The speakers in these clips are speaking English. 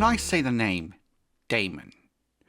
When I say the name Daemon,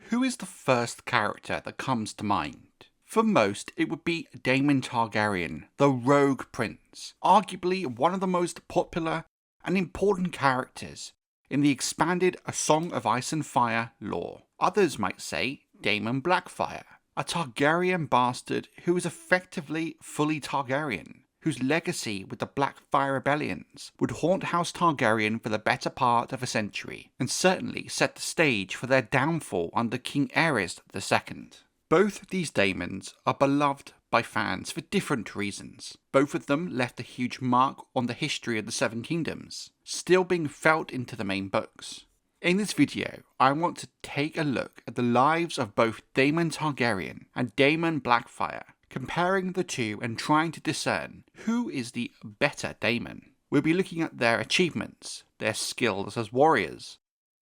who is the first character that comes to mind? For most, it would be Daemon Targaryen, the Rogue Prince, arguably one of the most popular and important characters in the expanded A Song of Ice and Fire lore. Others might say Daemon Blackfyre, a Targaryen bastard who is effectively fully Targaryen, whose legacy with the Blackfyre Rebellions would haunt House Targaryen for the better part of a century, and certainly set the stage for their downfall under King Aerys II. Both these daemons are beloved by fans for different reasons. Both of them left a huge mark on the history of the Seven Kingdoms, still being felt into the main books. In this video, I want to take a look at the lives of both Daemon Targaryen and Daemon Blackfyre, comparing the two and trying to discern who is the better Daemon. We'll be looking at their achievements, their skills as warriors,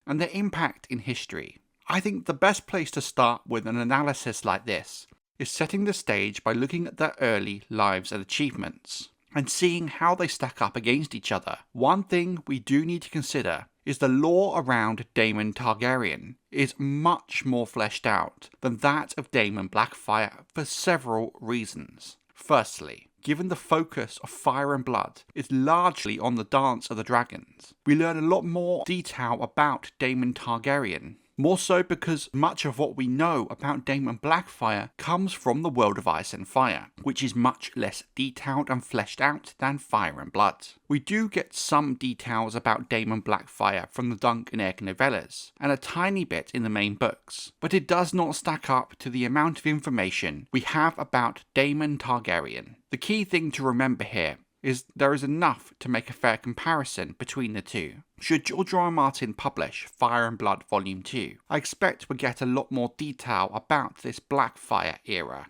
and their impact in history. I think the best place to start with an analysis like this is setting the stage by looking at their early lives and achievements, and seeing how they stack up against each other. One thing we do need to consider is the lore around Daemon Targaryen is much more fleshed out than that of Daemon Blackfyre for several reasons. Firstly, given the focus of Fire and Blood is largely on the Dance of the Dragons, we learn a lot more detail about Daemon Targaryen. More so because much of what we know about Daemon Blackfyre comes from the world of Ice and Fire, which is much less detailed and fleshed out than Fire and Blood. We do get some details about Daemon Blackfyre from the Dunk and Egg novellas, and a tiny bit in the main books, but it does not stack up to the amount of information we have about Daemon Targaryen. The key thing to remember here is there is enough to make a fair comparison between the two. Should George R. R. Martin publish Fire and Blood Volume 2, I expect we'll get a lot more detail about this Blackfyre era.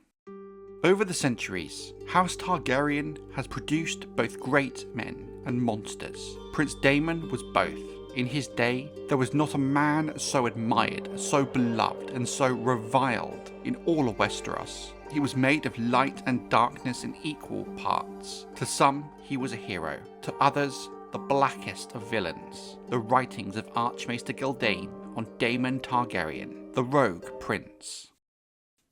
Over the centuries, House Targaryen has produced both great men and monsters. Prince Daemon was both. In his day, there was not a man so admired, so beloved, and so reviled in all of Westeros. He was made of light and darkness in equal parts. To some, he was a hero. To others, the blackest of villains. The writings of Archmaester Gyldayn on Daemon Targaryen, the Rogue Prince.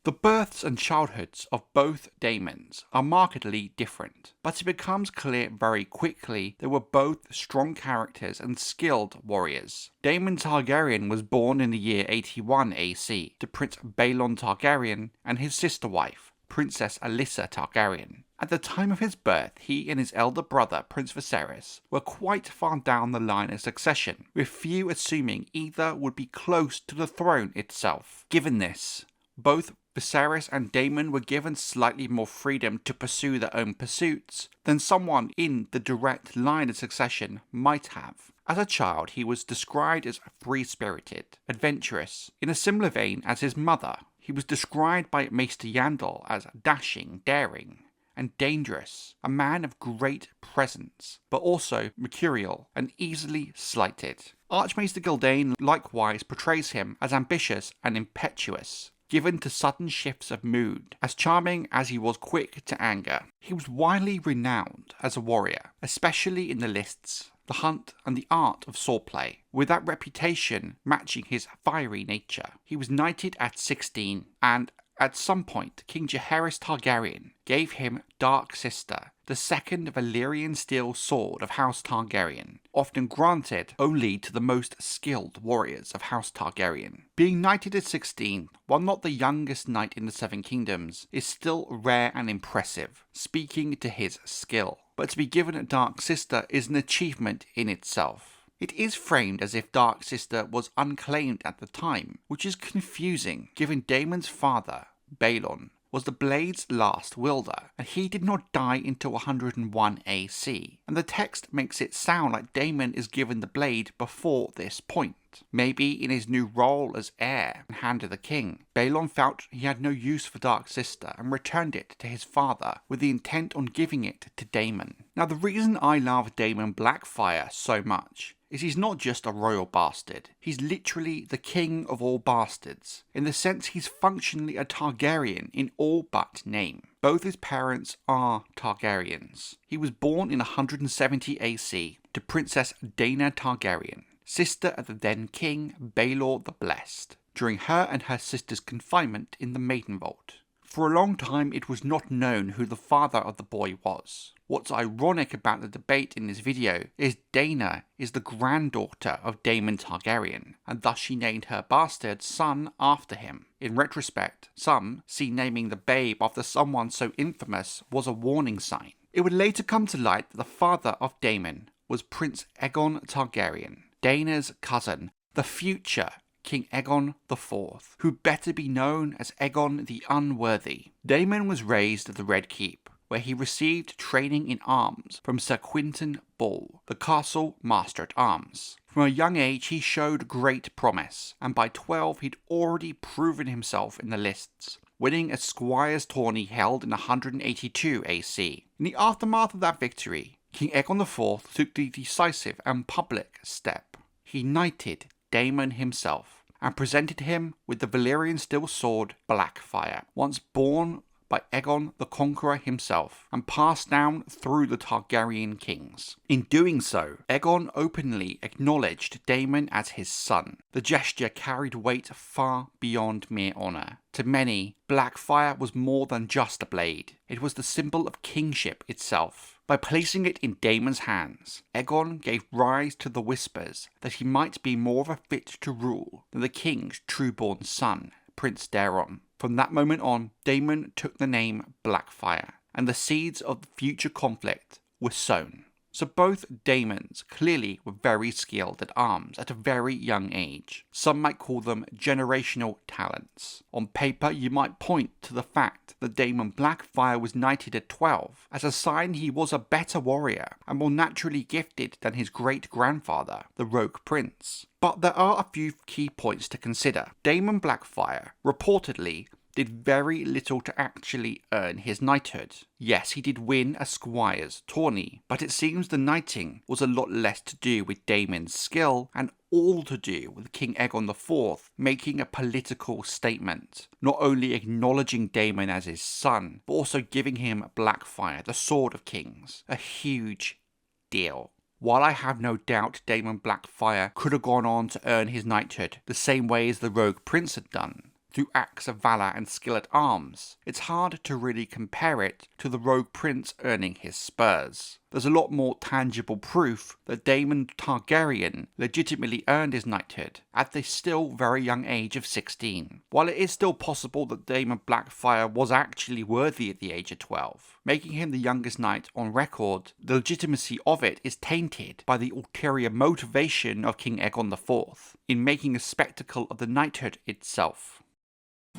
The births and childhoods of both Daemons are markedly different, but it becomes clear very quickly they were both strong characters and skilled warriors. Daemon Targaryen was born in the year 81 AC to Prince Baelon Targaryen and his sister wife, Princess Alyssa Targaryen. At the time of his birth, he and his elder brother, Prince Viserys, were quite far down the line of succession, with few assuming either would be close to the throne itself. Given this, both Viserys and Daemon were given slightly more freedom to pursue their own pursuits than someone in the direct line of succession might have. As a child, he was described as free-spirited, adventurous, in a similar vein as his mother. He was described by Maester Yandel as dashing, daring, and dangerous, a man of great presence, but also mercurial and easily slighted. Archmaester Gyldayn likewise portrays him as ambitious and impetuous, given to sudden shifts of mood, as charming as he was quick to anger. He was widely renowned as a warrior, especially in the lists, the hunt and the art of swordplay, with that reputation matching his fiery nature. He was knighted at 16, and at some point King Jaehaerys Targaryen gave him Dark Sister, the second Valyrian steel sword of House Targaryen, often granted only to the most skilled warriors of House Targaryen. Being knighted at 16, while not the youngest knight in the Seven Kingdoms, is still rare and impressive, speaking to his skill. But to be given a Dark Sister is an achievement in itself. It is framed as if Dark Sister was unclaimed at the time, which is confusing given Daemon's father, Baelon, was the blade's last wielder, and he did not die until 101 AC, and the text makes it sound like Daemon is given the blade before this point. Maybe in his new role as heir and hand of the king, Baelon felt he had no use for Dark Sister and returned it to his father with the intent on giving it to Daemon. Now the reason I love Daemon Blackfyre so much is he's not just a royal bastard, he's literally the king of all bastards, in the sense he's functionally a Targaryen in all but name. Both his parents are Targaryens. He was born in 170 AC to Princess Rhaenyra Targaryen, sister of the then king Baelor the Blessed, during her and her sister's confinement in the Maiden Vault. For a long time it was not known who the father of the boy was. What's ironic about the debate in this video is Daenerys is the granddaughter of Daemon Targaryen, and thus she named her bastard son after him. In retrospect, some see naming the babe after someone so infamous was a warning sign. It would later come to light that the father of Daemon was Prince Aegon Targaryen, Daenerys' cousin, the future King Aegon IV, who better be known as Aegon the Unworthy. Daemon was raised at the Red Keep, where he received training in arms from Sir Quinton Bull, the castle master at arms. From a young age he showed great promise, and by 12 he'd already proven himself in the lists, winning a squire's tourney held in 182 AC. In the aftermath of that victory, King Aegon IV took the decisive and public step. He knighted Daemon himself, and presented him with the Valyrian steel sword Blackfyre, once borne by Aegon the Conqueror himself, and passed down through the Targaryen kings. In doing so, Aegon openly acknowledged Daemon as his son. The gesture carried weight far beyond mere honour. To many, Blackfyre was more than just a blade. It was the symbol of kingship itself. By placing it in Daemon's hands, Aegon gave rise to the whispers that he might be more of a fit to rule than the king's true-born son, Prince Daeron. From that moment on, Daemon took the name Blackfyre, and the seeds of the future conflict were sown. So both Daemons clearly were very skilled at arms at a very young age. Some might call them generational talents. On paper, you might point to the fact that Daemon Blackfyre was knighted at 12 as a sign he was a better warrior and more naturally gifted than his great-grandfather, the Rogue Prince. But there are a few key points to consider. Daemon Blackfyre reportedly did very little to actually earn his knighthood. Yes, he did win a squire's tourney, but it seems the knighting was a lot less to do with Daemon's skill and all to do with King Aegon IV making a political statement, not only acknowledging Daemon as his son, but also giving him Blackfyre, the Sword of Kings, a huge deal. While I have no doubt Daemon Blackfyre could have gone on to earn his knighthood the same way as the Rogue Prince had done, through acts of valour and skill at arms, it's hard to really compare it to the Rogue Prince earning his spurs. There's a lot more tangible proof that Daemon Targaryen legitimately earned his knighthood at the still very young age of 16. While it is still possible that Daemon Blackfyre was actually worthy at the age of 12, making him the youngest knight on record, the legitimacy of it is tainted by the ulterior motivation of King Aegon IV in making a spectacle of the knighthood itself.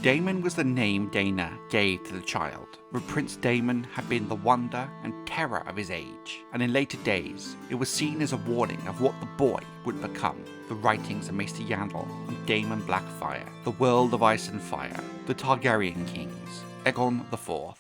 Daemon was the name Daenerys gave to the child, where Prince Daemon had been the wonder and terror of his age, and in later days it was seen as a warning of what the boy would become. The writings of Maester Yandel on Daemon Blackfyre, the world of ice and fire, the Targaryen kings, Aegon IV.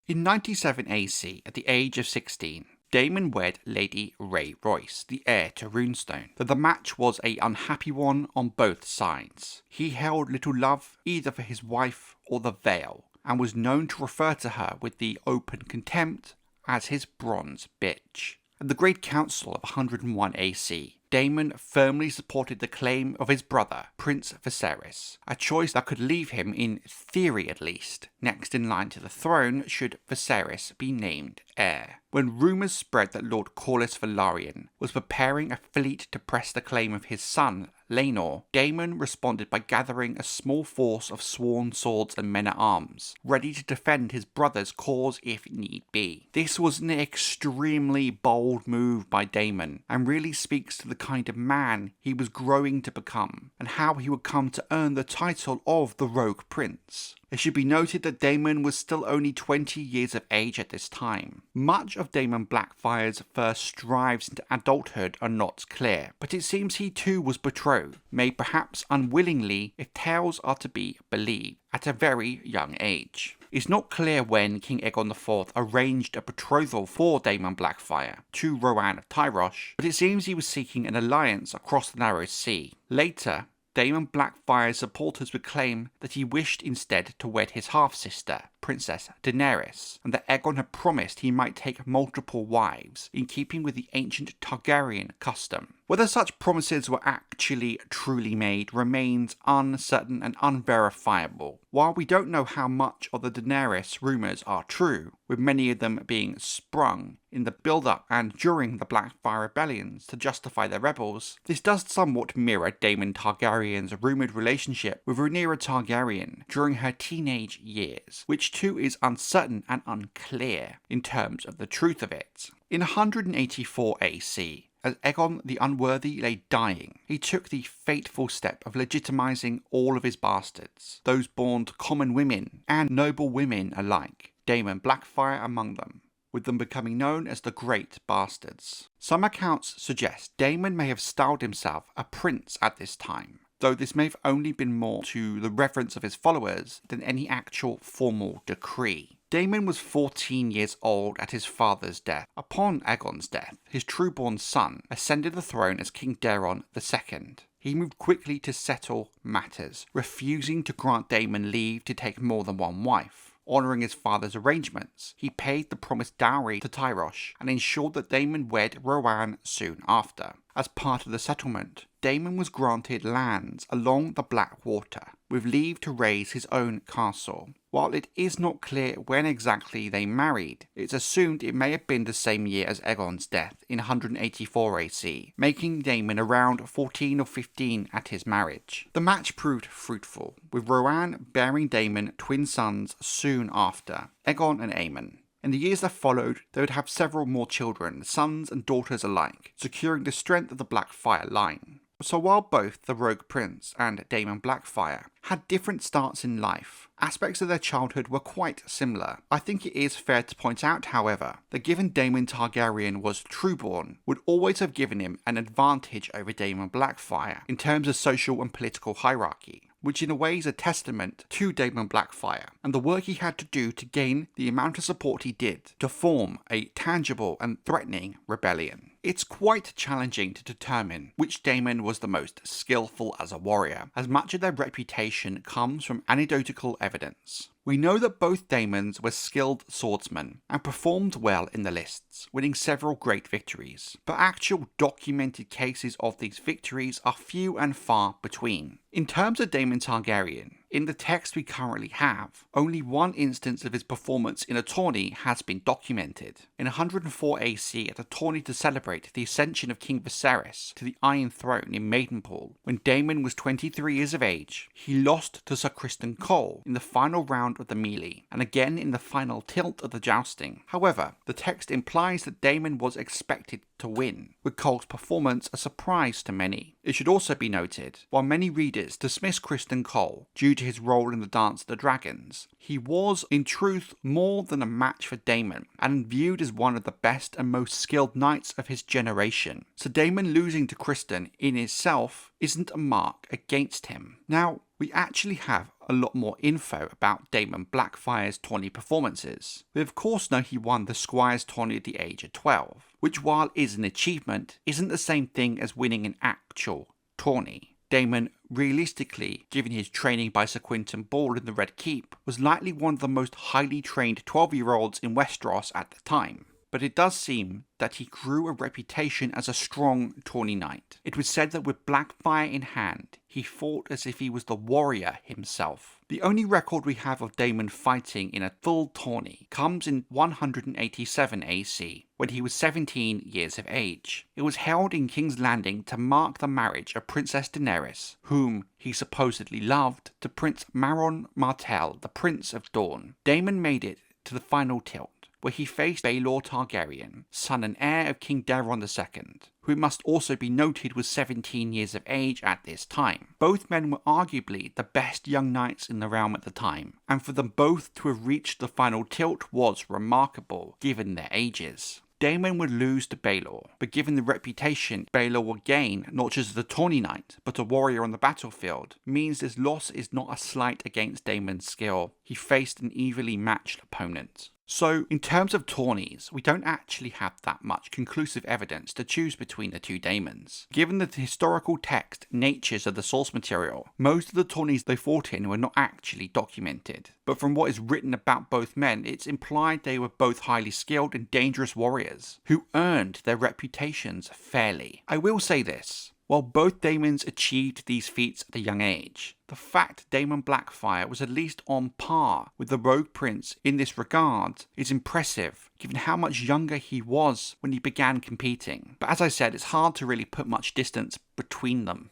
In 97 AC, at the age of 16, Daemon wed Lady Rhae Royce, the heir to Runestone, though the match was an unhappy one on both sides. He held little love either for his wife or the Vale, and was known to refer to her with the open contempt as his bronze bitch. At the Great Council of 101 AC, Daemon firmly supported the claim of his brother, Prince Viserys, a choice that could leave him, in theory at least, next in line to the throne should Viserys be named heir. When rumours spread that Lord Corlys Velaryon was preparing a fleet to press the claim of his son, Laenor, Daemon responded by gathering a small force of sworn swords and men-at-arms, ready to defend his brother's cause if need be. This was an extremely bold move by Daemon, and really speaks to the kind of man he was growing to become, and how he would come to earn the title of the Rogue Prince. It should be noted that Daemon was still only 20 years of age at this time. Much of Daemon Blackfyre's first strives into adulthood are not clear, but it seems he too was betrothed, made perhaps unwillingly if tales are to be believed, at a very young age. It's not clear when King Aegon IV arranged a betrothal for Daemon Blackfyre to Rohanne of Tyrosh, but it seems he was seeking an alliance across the Narrow Sea. Later, Daemon Blackfyre's supporters would claim that he wished instead to wed his half-sister, Princess Daenerys, and that Aegon had promised he might take multiple wives, in keeping with the ancient Targaryen custom. Whether such promises were actually truly made remains uncertain and unverifiable. While we don't know how much of the Daenerys rumours are true, with many of them being sprung in the build-up and during the Blackfyre Rebellions to justify their rebels, this does somewhat mirror Daemon Targaryen's rumoured relationship with Rhaenyra Targaryen during her teenage years, which too is uncertain and unclear in terms of the truth of it. In 184 AC, as Aegon the Unworthy lay dying, he took the fateful step of legitimizing all of his bastards, those born to common women and noble women alike, Daemon Blackfyre among them, with them becoming known as the Great Bastards. Some accounts suggest Daemon may have styled himself a prince at this time, though this may have only been more to the reverence of his followers than any actual formal decree. Daemon was 14 years old at his father's death. Upon Aegon's death, his true-born son ascended the throne as King Daeron II. He moved quickly to settle matters, refusing to grant Daemon leave to take more than one wife. Honouring his father's arrangements, he paid the promised dowry to Tyrosh and ensured that Daemon wed Rowan soon after. As part of the settlement, Daemon was granted lands along the Blackwater, with leave to raise his own castle. While it is not clear when exactly they married, it's assumed it may have been the same year as Aegon's death in 184 AC, making Daemon around 14 or 15 at his marriage. The match proved fruitful, with Rowan bearing Daemon twin sons soon after, Aegon and Aemon. In the years that followed, they would have several more children, sons and daughters alike, securing the strength of the Blackfyre line. So while both the Rogue Prince and Daemon Blackfyre had different starts in life, aspects of their childhood were quite similar. I think it is fair to point out, however, that given Daemon Targaryen was trueborn, would always have given him an advantage over Daemon Blackfyre in terms of social and political hierarchy, which in a way is a testament to Daemon Blackfyre and the work he had to do to gain the amount of support he did to form a tangible and threatening rebellion. It's quite challenging to determine which Daemon was the most skillful as a warrior, as much of their reputation comes from anecdotal evidence. We know that both Daemons were skilled swordsmen and performed well in the lists, winning several great victories, but actual documented cases of these victories are few and far between. In terms of Daemon Targaryen, in the text we currently have, only one instance of his performance in a tourney has been documented. In 104 AC, at a tourney to celebrate the ascension of King Viserys to the Iron Throne in Maidenpool, when Daemon was 23 years of age, he lost to Sir Criston Cole in the final round of the melee, and again in the final tilt of the jousting. However, the text implies that Daemon was expected to win, with Cole's performance a surprise to many. It should also be noted, while many readers dismiss Criston Cole due to his role in the Dance of the Dragons, he was in truth more than a match for Daemon, and viewed as one of the best and most skilled knights of his generation. So Daemon losing to Criston in itself isn't a mark against him. Now, we actually have a lot more info about Daemon Blackfyre's tourney performances. We of course know he won the Squires tourney at the age of 12, which while is an achievement, isn't the same thing as winning an actual tourney. Daemon, realistically, given his training by Sir Quentin Ball in the Red Keep, was likely one of the most highly trained 12-year-olds in Westeros at the time. But it does seem that he grew a reputation as a strong tourney knight. It was said that with Blackfyre in hand, he fought as if he was the warrior himself. The only record we have of Daemon fighting in a full tourney comes in 187 AC, when he was 17 years of age. It was held in King's Landing to mark the marriage of Princess Daenerys, whom he supposedly loved, to Prince Maron Martell, the Prince of Dawn. Daemon made it to the final tilt, where he faced Baelor Targaryen, son and heir of King Daeron II, who it must also be noted was 17 years of age at this time. Both men were arguably the best young knights in the realm at the time, and for them both to have reached the final tilt was remarkable, given their ages. Daemon would lose to Baelor, but given the reputation Baelor would gain, not just as a tourney knight, but a warrior on the battlefield, means this loss is not a slight against Daemon's skill. He faced an evenly matched opponent. So, in terms of tourneys, we don't actually have that much conclusive evidence to choose between the two Daemons. Given the historical text natures of the source material, most of the tourneys they fought in were not actually documented. But from what is written about both men, it's implied they were both highly skilled and dangerous warriors, who earned their reputations fairly. I will say this. While both Daemons achieved these feats at a young age, the fact Daemon Blackfyre was at least on par with the Rogue Prince in this regard is impressive, given how much younger he was when he began competing. But as I said, it's hard to really put much distance between them.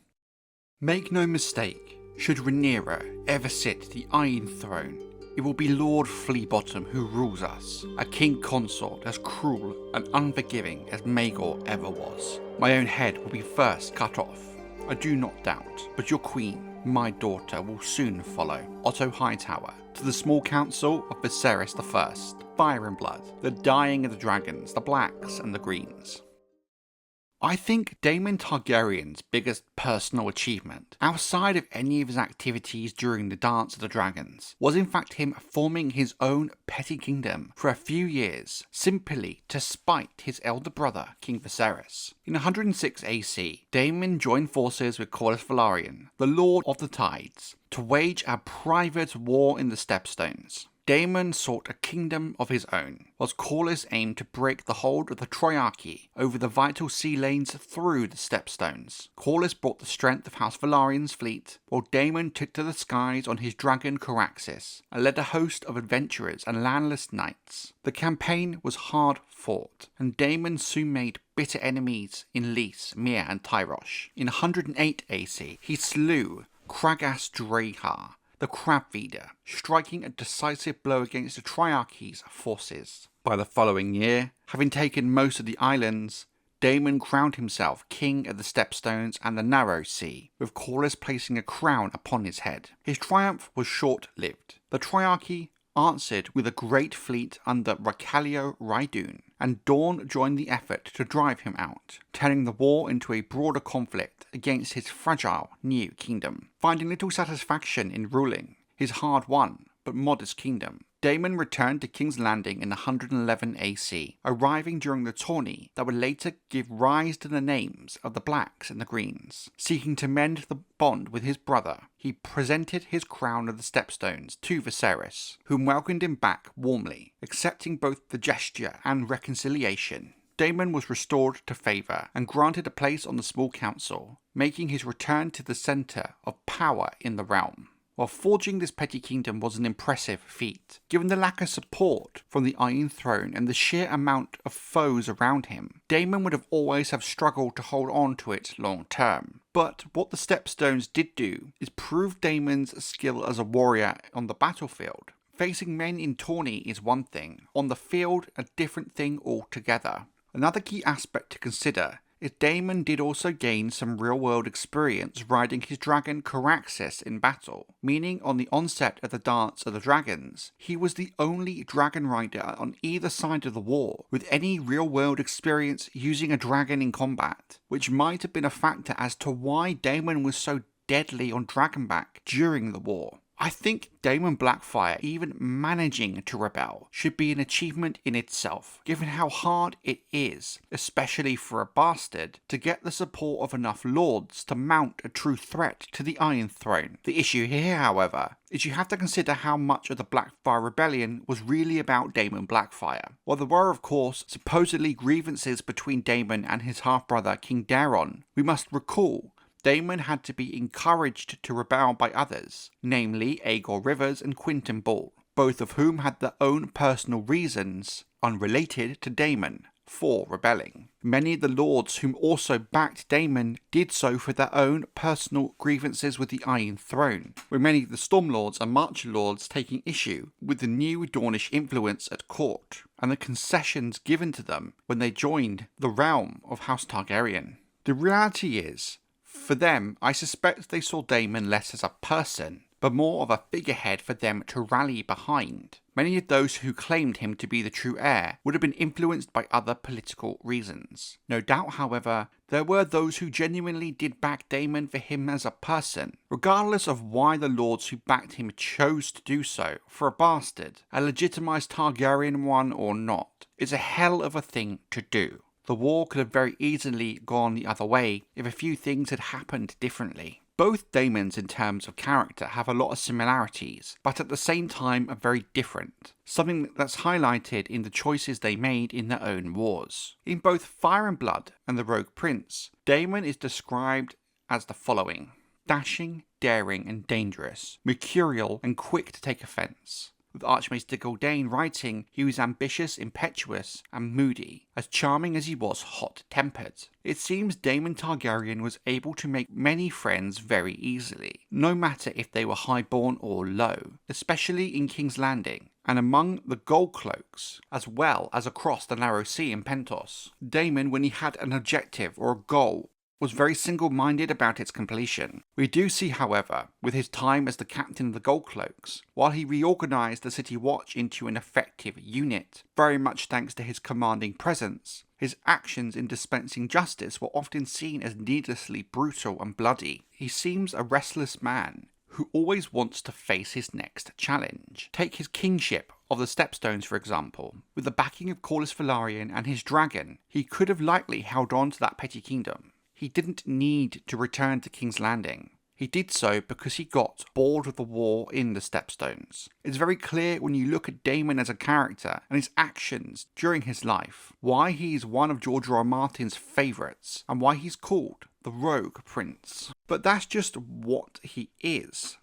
Make no mistake, should Rhaenyra ever sit the Iron Throne, it will be Lord Fleabottom who rules us, a king consort as cruel and unforgiving as Maegor ever was. My own head will be first cut off, I do not doubt, but your queen, my daughter, will soon follow. Otto Hightower, to the small council of Viserys I, Fire and Blood, the dying of the dragons, the blacks and the greens. I think Daemon Targaryen's biggest personal achievement, outside of any of his activities during the Dance of the Dragons, was in fact him forming his own petty kingdom for a few years, simply to spite his elder brother, King Viserys. In 106 AC, Daemon joined forces with Corlys Velaryon, the Lord of the Tides, to wage a private war in the Stepstones. Daemon sought a kingdom of his own, whilst Corlys aimed to break the hold of the Triarchy over the vital sea lanes through the Stepstones. Corlys brought the strength of House Velaryon's fleet, while Daemon took to the skies on his dragon Caraxes, and led a host of adventurers and landless knights. The campaign was hard fought, and Daemon soon made bitter enemies in Lys, Myr and Tyrosh. In 108 AC, he slew Craghas Drahar, the Crab Feeder, striking a decisive blow against the Triarchy's forces. By the following year, having taken most of the islands, Daemon crowned himself king of the Stepstones and the Narrow Sea, with Corlys placing a crown upon his head. His triumph was short-lived. The Triarchy answered with a great fleet under Racallio Rhydun, and Dorne joined the effort to drive him out, turning the war into a broader conflict against his fragile new kingdom. Finding little satisfaction in ruling his hard-won but modest kingdom, Daemon returned to King's Landing in 111 AC, arriving during the tourney that would later give rise to the names of the Blacks and the Greens. Seeking to mend the bond with his brother, he presented his crown of the Stepstones to Viserys, whom welcomed him back warmly, accepting both the gesture and reconciliation. Daemon was restored to favour and granted a place on the small council, making his return to the centre of power in the realm. While forging this petty kingdom was an impressive feat, given the lack of support from the Iron Throne and the sheer amount of foes around him, Daemon would have always have struggled to hold on to it long term. But what the Stepstones did do is prove Daemon's skill as a warrior on the battlefield. Facing men in tourney is one thing, on the field a different thing altogether. Another key aspect to consider is Daemon did also gain some real-world experience riding his dragon Caraxes in battle, meaning on the onset of the Dance of the Dragons, he was the only dragon rider on either side of the war with any real-world experience using a dragon in combat, which might have been a factor as to why Daemon was so deadly on Dragonback during the war. I think Daemon Blackfyre even managing to rebel should be an achievement in itself, given how hard it is, especially for a bastard, to get the support of enough lords to mount a true threat to the Iron Throne. The issue here, however, is you have to consider how much of the Blackfyre Rebellion was really about Daemon Blackfyre. While there were, of course, supposedly grievances between Daemon and his half-brother King Daeron, we must recall Daemon had to be encouraged to rebel by others, namely Aegor Rivers and Quentyn Ball, both of whom had their own personal reasons, unrelated to Daemon, for rebelling. Many of the lords whom also backed Daemon did so for their own personal grievances with the Iron Throne, with many of the Stormlords and Marcher Lords taking issue with the new Dornish influence at court, and the concessions given to them when they joined the realm of House Targaryen. The reality is, for them, I suspect they saw Daemon less as a person, but more of a figurehead for them to rally behind. Many of those who claimed him to be the true heir would have been influenced by other political reasons. No doubt, however, there were those who genuinely did back Daemon for him as a person, regardless of why the lords who backed him chose to do so for a bastard, a legitimized Targaryen one or not. It's a hell of a thing to do. The war could have very easily gone the other way if a few things had happened differently. Both Daemons in terms of character have a lot of similarities, but at the same time are very different, something that's highlighted in the choices they made in their own wars. In both Fire and Blood and The Rogue Prince, Daemon is described as the following: dashing, daring and dangerous, mercurial and quick to take offence. With Archmage Diggle writing, he was ambitious, impetuous, and moody, as charming as he was hot-tempered. It seems Daemon Targaryen was able to make many friends very easily, no matter if they were highborn or low, especially in King's Landing, and among the Gold Cloaks, as well as across the Narrow Sea in Pentos. Daemon, when he had an objective or a goal, was very single-minded about its completion. We do see, however, with his time as the captain of the Gold Cloaks, while he reorganised the City Watch into an effective unit, very much thanks to his commanding presence, his actions in dispensing justice were often seen as needlessly brutal and bloody. He seems a restless man who always wants to face his next challenge. Take his kingship of the Stepstones, for example. With the backing of Corlys Velaryon and his dragon, he could have likely held on to that petty kingdom. He didn't need to return to King's Landing. He did so because he got bored of the war in the Stepstones. It's very clear when you look at Daemon as a character and his actions during his life, why he is one of George R. R. Martin's favourites and why he's called the Rogue Prince. But that's just what he is.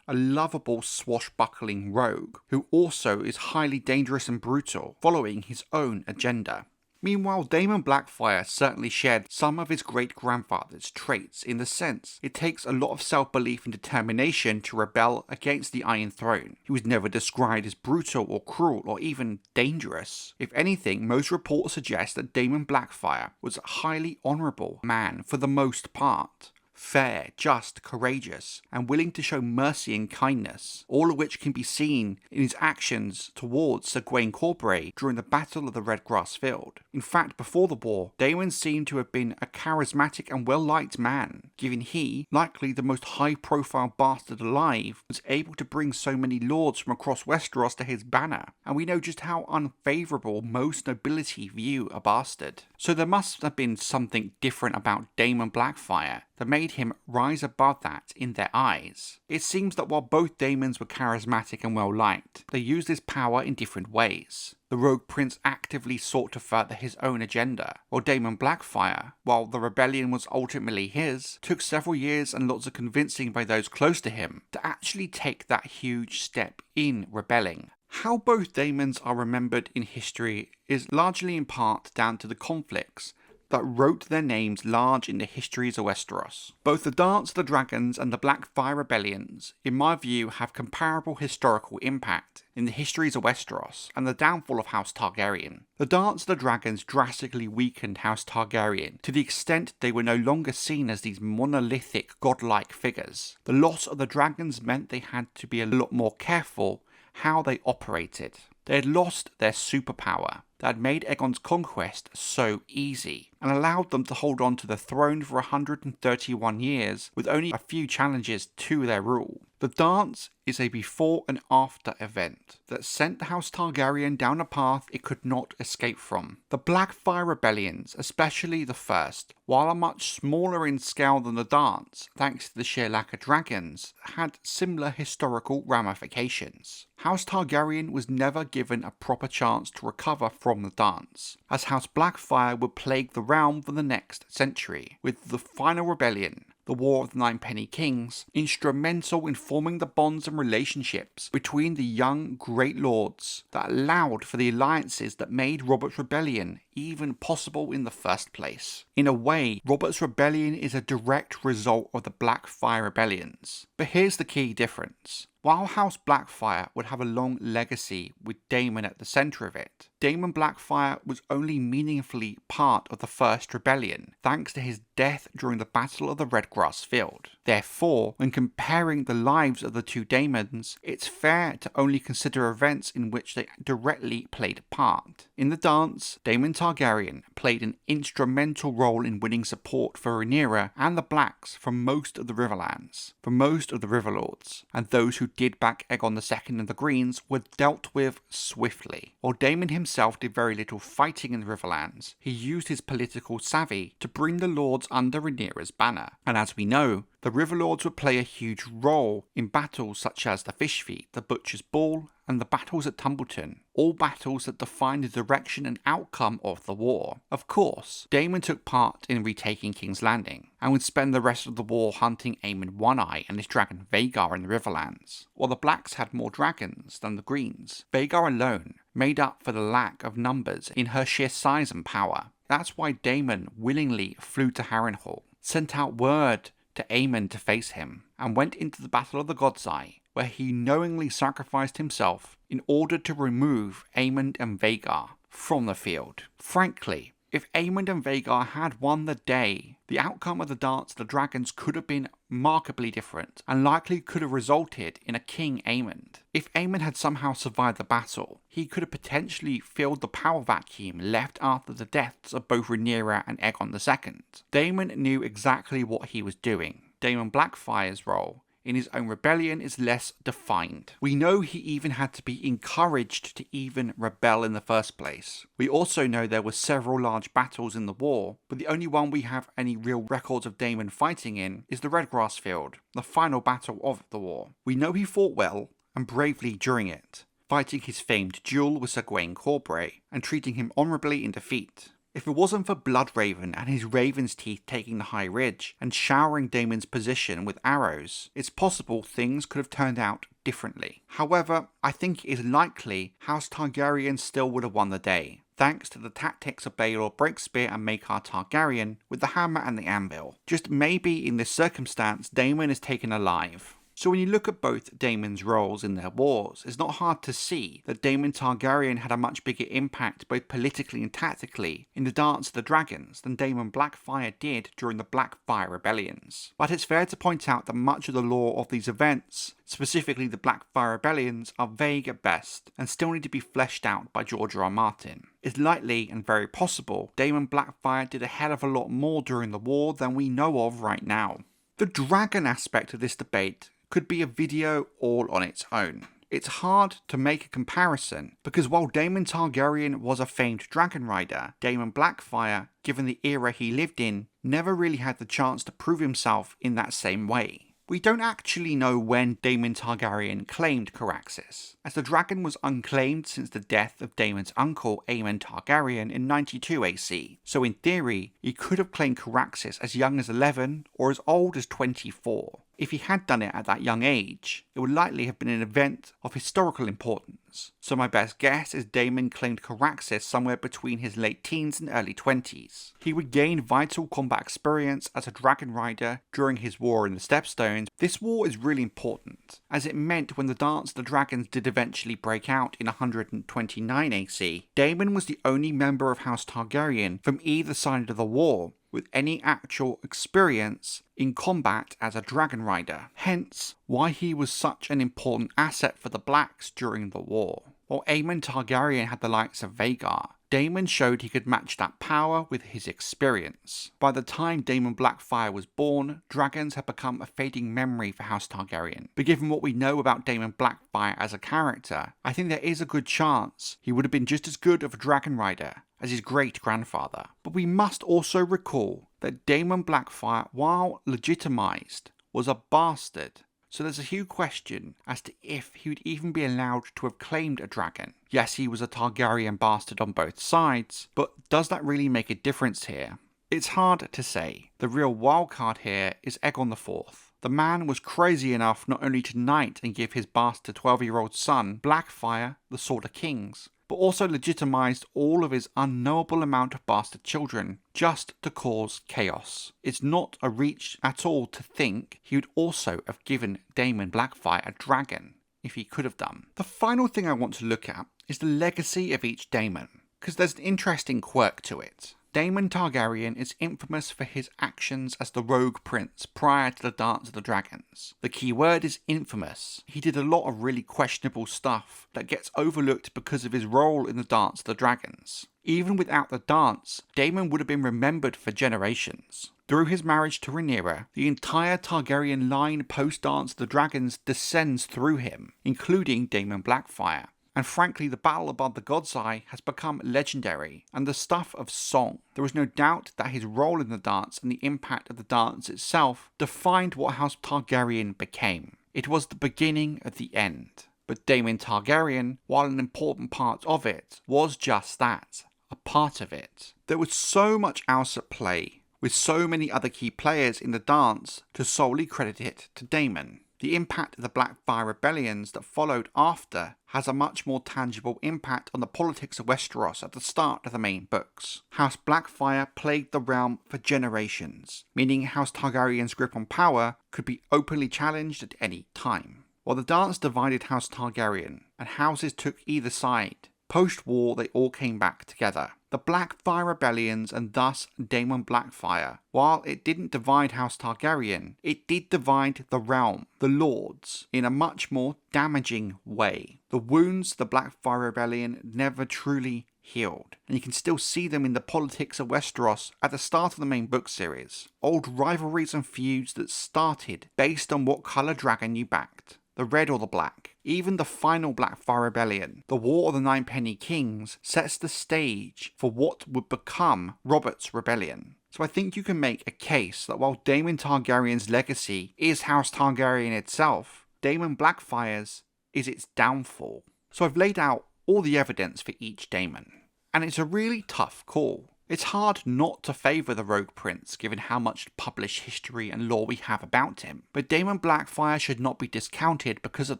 A lovable, swashbuckling rogue who also is highly dangerous and brutal, following his own agenda. Meanwhile, Daemon Blackfyre certainly shared some of his great-grandfather's traits in the sense it takes a lot of self-belief and determination to rebel against the Iron Throne. He was never described as brutal or cruel or even dangerous. If anything, most reports suggest that Daemon Blackfyre was a highly honourable man for the most part. Fair, just, courageous, and willing to show mercy and kindness, all of which can be seen in his actions towards Sir Gawain Corbray during the Battle of the Redgrass Field. In fact, before the war, Daemon seemed to have been a charismatic and well-liked man, given he, likely the most high-profile bastard alive, was able to bring so many lords from across Westeros to his banner, and we know just how unfavourable most nobility view a bastard. So there must have been something different about Daemon Blackfyre that made him rise above that in their eyes. It seems that while both Daemons were charismatic and well liked, they used this power in different ways. The Rogue Prince actively sought to further his own agenda, while Daemon Blackfyre, while the rebellion was ultimately his, took several years and lots of convincing by those close to him to actually take that huge step in rebelling. How both Daemons are remembered in history is largely in part down to the conflicts that wrote their names large in the histories of Westeros. Both the Dance of the Dragons and the Blackfyre Rebellions, in my view, have comparable historical impact in the histories of Westeros and the downfall of House Targaryen. The Dance of the Dragons drastically weakened House Targaryen to the extent they were no longer seen as these monolithic, godlike figures. The loss of the dragons meant they had to be a lot more careful how they operated. They had lost their superpower that had made Aegon's conquest so easy and allowed them to hold on to the throne for 131 years with only a few challenges to their rule. The dance is a before and after event that sent the House Targaryen down a path it could not escape from. The Blackfyre Rebellions, especially the first, while much smaller in scale than the dance, thanks to the sheer lack of dragons, had similar historical ramifications. House Targaryen was never given a proper chance to recover from the dance, as House Blackfyre would plague the realm for the next century, with the final rebellion, the War of the Nine Penny Kings, instrumental in forming the bonds and relationships between the young great lords that allowed for the alliances that made Robert's Rebellion even possible in the first place. In a way, Robert's Rebellion is a direct result of the Blackfyre Rebellions. But here's the key difference. While House Blackfyre would have a long legacy with Daemon at the centre of it, Daemon Blackfyre was only meaningfully part of the First Rebellion, thanks to his death during the Battle of the Redgrass Field. Therefore, when comparing the lives of the two Daemons, it's fair to only consider events in which they directly played a part. In the dance, Daemon Targaryen played an instrumental role in winning support for Rhaenyra and the Blacks from most of the Riverlands, from most of the Riverlords, and those who did back Aegon II and the Greens were dealt with swiftly. While Daemon himself did very little fighting in the Riverlands, he used his political savvy to bring the lords under Rhaenyra's banner, and as we know, the Riverlords would play a huge role in battles such as the Fish Feet, the Butcher's Ball, and the battles at Tumbleton, all battles that defined the direction and outcome of the war. Of course, Daemon took part in retaking King's Landing, and would spend the rest of the war hunting Aemon One-Eye and his dragon Vhagar in the Riverlands. While the Blacks had more dragons than the Greens, Vhagar alone made up for the lack of numbers in her sheer size and power. That's why Daemon willingly flew to Harrenhal, sent out word to Aemon to face him, and went into the Battle of the God's Eye, where he knowingly sacrificed himself in order to remove Aemon and Vhagar from the field. Frankly, if Aemon and Vhagar had won the day, the outcome of the Dance of the Dragons could have been markedly different, and likely could have resulted in a King Aemon. If Aemon had somehow survived the battle, he could have potentially filled the power vacuum left after the deaths of both Rhaenyra and Aegon II. Daemon knew exactly what he was doing. Daemon Blackfyre's role in his own rebellion is less defined. We know he even had to be encouraged to even rebel in the first place. We also know there were several large battles in the war, but the only one we have any real records of Daemon fighting in is the Redgrass Field, the final battle of the war. We know he fought well and bravely during it, fighting his famed duel with Sir Gawain Corbray and treating him honourably in defeat. If it wasn't for Bloodraven and his raven's teeth taking the high ridge and showering Daemon's position with arrows, it's possible things could have turned out differently. However, I think it is likely House Targaryen still would have won the day, thanks to the tactics of Baelor Breakspear and Maekar Targaryen with the hammer and the anvil. Just maybe in this circumstance, Daemon is taken alive. So when you look at both Daemon's roles in their wars, it's not hard to see that Daemon Targaryen had a much bigger impact both politically and tactically in the Dance of the Dragons than Daemon Blackfyre did during the Blackfyre Rebellions. But it's fair to point out that much of the lore of these events, specifically the Blackfyre Rebellions, are vague at best and still need to be fleshed out by George R. R. Martin. It's likely and very possible Daemon Blackfyre did a hell of a lot more during the war than we know of right now. The dragon aspect of this debate could be a video all on its own. It's hard to make a comparison because while Daemon Targaryen was a famed dragon rider, Daemon Blackfyre, given the era he lived in, never really had the chance to prove himself in that same way. We don't actually know when Daemon Targaryen claimed Caraxes, as the dragon was unclaimed since the death of Daemon's uncle Aemon Targaryen in 92 AC, so in theory, he could have claimed Caraxes as young as 11 or as old as 24. If he had done it at that young age, it would likely have been an event of historical importance. So my best guess is Daemon claimed Caraxes somewhere between his late teens and early 20s. He would gain vital combat experience as a dragon rider during his war in the Stepstones. This war is really important, as it meant when the Dance of the Dragons did eventually break out in 129 AC, Daemon was the only member of House Targaryen from either side of the war with any actual experience in combat as a dragon rider, hence why he was such an important asset for the Blacks during the war. While Aemon Targaryen had the likes of Vhagar, Daemon showed he could match that power with his experience. By the time Daemon Blackfyre was born, dragons had become a fading memory for House Targaryen. But given what we know about Daemon Blackfyre as a character, I think there is a good chance he would have been just as good of a dragon rider as his great-grandfather. But we must also recall that Daemon Blackfyre, while legitimized, was a bastard. So there's a huge question as to if he would even be allowed to have claimed a dragon. Yes, he was a Targaryen bastard on both sides, but does that really make a difference here? It's hard to say. The real wildcard here is Aegon IV. The man was crazy enough not only to knight and give his bastard 12-year-old son, Blackfyre, the Sword of Kings, but also legitimized all of his unknowable amount of bastard children, just to cause chaos. It's not a reach at all to think he would also have given Daemon Blackfyre a dragon. if he could have done. The final thing I want to look at is the legacy of each Daemon, because there's an interesting quirk to it. Daemon Targaryen is infamous for his actions as the rogue prince prior to the Dance of the Dragons. The key word is infamous. He did a lot of really questionable stuff that gets overlooked because of his role in the Dance of the Dragons. Even without the dance, Daemon would have been remembered for generations. Through his marriage to Rhaenyra, the entire Targaryen line post-Dance of the Dragons descends through him, including Daemon Blackfyre. And frankly, the battle above the God's Eye has become legendary and the stuff of song. There is no doubt that his role in the dance and the impact of the dance itself defined what House Targaryen became. It was the beginning of the end. But Daemon Targaryen, while an important part of it, was just that, a part of it. There was so much else at play, with so many other key players in the dance, to solely credit it to Daemon. The impact of the Blackfyre Rebellions that followed after has a much more tangible impact on the politics of Westeros at the start of the main books. House Blackfyre plagued the realm for generations, meaning House Targaryen's grip on power could be openly challenged at any time. While the dance divided House Targaryen, and houses took either side, post-war they all came back together. The Blackfyre Rebellions and thus Daemon Blackfyre, while it didn't divide House Targaryen, it did divide the realm, the lords, in a much more damaging way. The wounds the Blackfyre Rebellion never truly healed, and you can still see them in the politics of Westeros at the start of the main book series. Old rivalries and feuds that started based on what colour dragon you backed, the red or the black. Even the final Blackfyre Rebellion, the War of the Ninepenny Kings, sets the stage for what would become Robert's Rebellion. So I think you can make a case that while Daemon Targaryen's legacy is House Targaryen itself, Daemon Blackfyre's is its downfall. So I've laid out all the evidence for each Daemon, and it's a really tough call. It's hard not to favour the Rogue Prince given how much published history and lore we have about him, but Daemon Blackfyre should not be discounted because of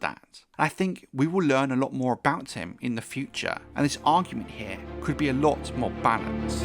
that. And I think we will learn a lot more about him in the future, and this argument here could be a lot more balanced.